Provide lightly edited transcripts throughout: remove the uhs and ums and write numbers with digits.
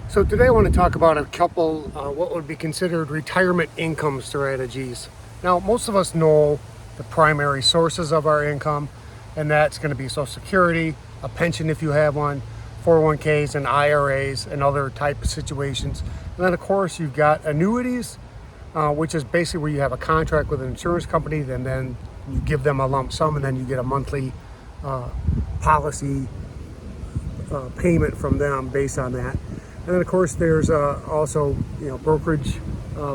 So today I want to talk about a couple what would be considered retirement income strategies. Now, most of us know the primary sources of our income, and that's going to be Social Security, a pension if you have one, 401ks and IRAs and other type of situations. And then of course you've got annuities, which is basically where you have a contract with an insurance company, and then you give them a lump sum and then you get a monthly policy payment from them based on that. And then of course there's also brokerage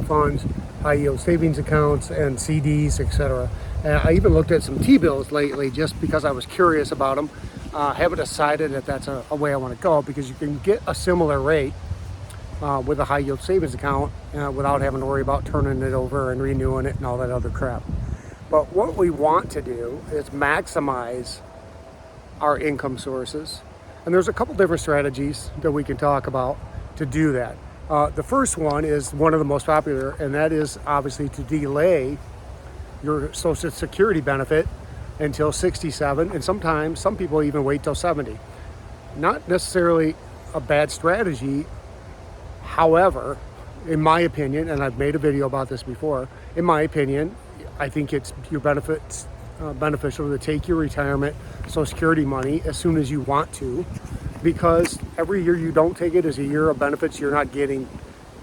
funds, high yield savings accounts, and CDs, etc. And I even looked at some T-bills lately just because I was curious about them. Haven't decided if that's a way I want to go, because you can get a similar rate with a high yield savings account without having to worry about turning it over and renewing it and all that other crap. But what we want to do is maximize our income sources. And there's a couple different strategies that we can talk about to do that. The first one is one of the most popular, and that is obviously to delay your Social Security benefit until 67, and sometimes some people even wait till 70. Not necessarily a bad strategy. However, in my opinion, and I've made a video about this before, in my opinion, I think it's your beneficial to take your retirement Social Security money as soon as you want to, because every year you don't take it is a year of benefits you're not getting.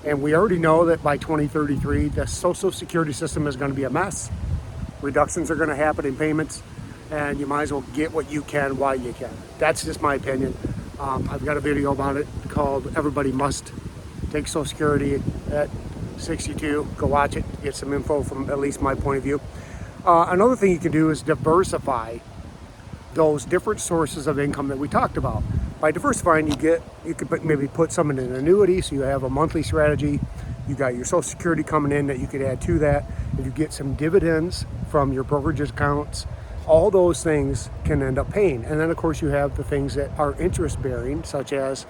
And we already know that by 2033, the Social Security system is going to be a mess. Reductions are going to happen in payments, and you might as well get what you can while you can. That's just my opinion. I've got a video about it called Everybody Must Take Social Security at 62. Go watch it, get some info from at least my point of view. Another thing you can do is diversify those different sources of income that we talked about. By diversifying, you could maybe put some in an annuity, so you have a monthly strategy. You got your Social Security coming in that you could add to that. If you get some dividends from your brokerage accounts, all those things can end up paying. And then of course you have the things that are interest bearing, such as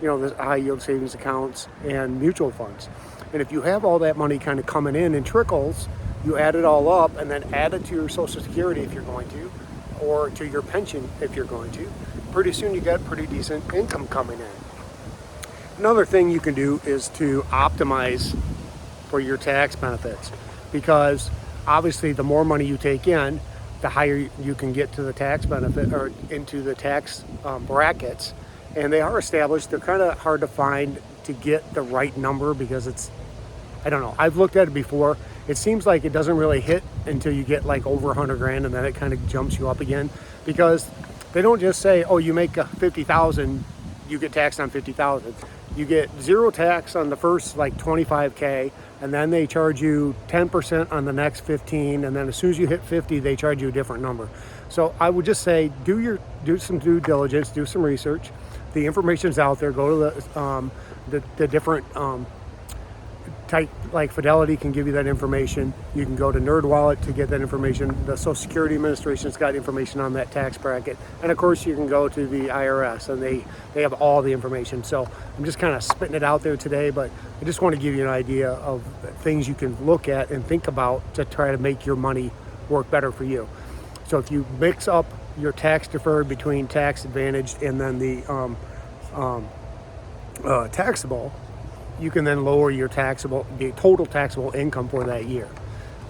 the high yield savings accounts and mutual funds. And if you have all that money kind of coming in trickles, you add it all up and then add it to your Social Security if you're going to, or to your pension if you're going to. Pretty soon you got pretty decent income coming in. Another thing you can do is to optimize for your tax benefits, because obviously the more money you take in, the higher you can get to the tax benefit or into the tax brackets. And they are established. They're kind of hard to find to get the right number, because I don't know, I've looked at it before. It seems like it doesn't really hit until you get like over 100 grand, and then it kind of jumps you up again, because they don't just say, oh, you make 50,000, you get taxed on 50,000. You get zero tax on the first like 25K, and then they charge you 10% on the next 15, and then as soon as you hit 50, they charge you a different number. So I would just say do some due diligence, do some research. The information's out there. Go to the different type, like Fidelity can give you that information. You can go to NerdWallet to get that information. The Social Security Administration's got information on that tax bracket. And of course you can go to the IRS, and they have all the information. So I'm just kind of spitting it out there today, but I just want to give you an idea of things you can look at and think about to try to make your money work better for you. So if you mix up your tax deferred between tax advantaged and then the taxable, you can then lower your the total taxable income for that year.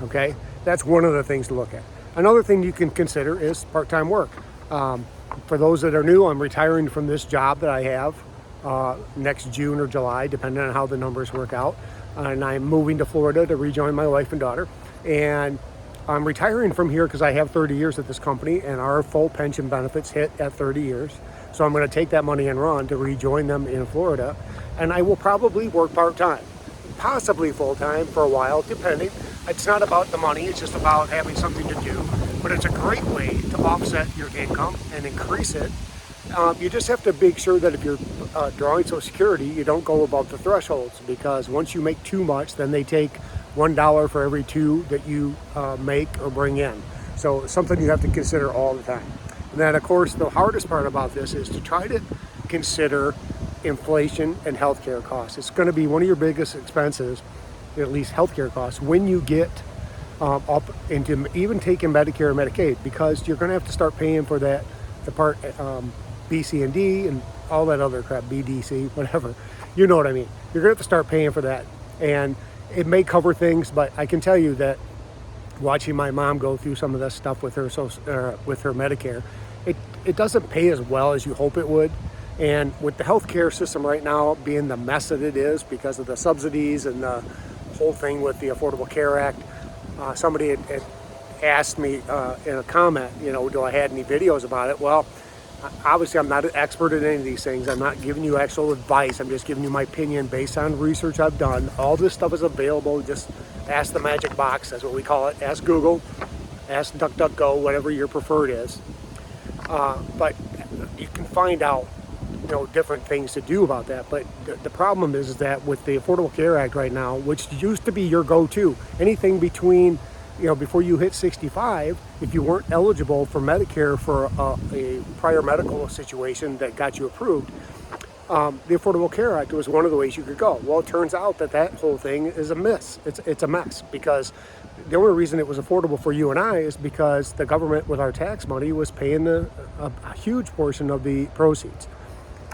Okay, that's one of the things to look at. Another thing you can consider is part-time work. For those that are new, I'm retiring from this job that I have next June or July, depending on how the numbers work out. And I'm moving to Florida to rejoin my wife and daughter. And I'm retiring from here because I have 30 years at this company, and our full pension benefits hit at 30 years. So I'm going to take that money and run to rejoin them in Florida. And I will probably work part-time, possibly full-time for a while, depending. It's not about the money, it's just about having something to do. But it's a great way to offset your income and increase it. You just have to make sure that if you're drawing Social Security, you don't go above the thresholds, because once you make too much, then they take $1 for every $2 that you make or bring in. So it's something you have to consider all the time. And then of course the hardest part about this is to try to consider inflation and healthcare costs. It's going to be one of your biggest expenses, at least healthcare costs, when you get up into even taking Medicare and Medicaid, because you're going to have to start paying for that, the Part B, C, and D, and all that other crap, BDC, whatever. You know what I mean. You're going to have to start paying for that. And it may cover things, but I can tell you that watching my mom go through some of this stuff with her Medicare, it doesn't pay as well as you hope it would. And with the healthcare system right now being the mess that it is because of the subsidies and the whole thing with the Affordable Care Act, somebody had asked me in a comment, do I had any videos about it? Well, obviously I'm not an expert in any of these things. I'm not giving you actual advice. I'm just giving you my opinion based on research I've done. All this stuff is available. Just ask the magic box. That's what we call it. Ask Google, ask DuckDuckGo, whatever your preferred is. But you can find out different things to do about that. But the problem is that with the Affordable Care Act right now, which used to be your go-to, anything between, before you hit 65, if you weren't eligible for Medicare for a prior medical situation that got you approved, the Affordable Care Act was one of the ways you could go. Well, it turns out that whole thing is a mess. It's a mess, because the only reason it was affordable for you and I is because the government, with our tax money, was paying a huge portion of the proceeds.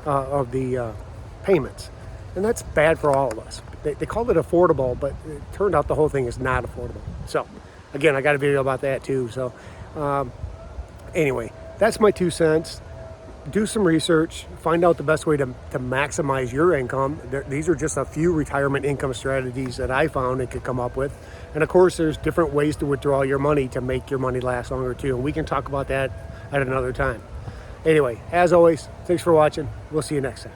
Of the payments, and that's bad for all of us. They called it affordable, but it turned out the whole thing is not affordable. So again, I got a video about that too. So anyway, that's my 2 cents. Do some research, find out the best way to maximize your income. These are just a few retirement income strategies that I found and could come up with. And of course, there's different ways to withdraw your money to make your money last longer too, and we can talk about that at another time. Anyway, as always, thanks for watching. We'll see you next time.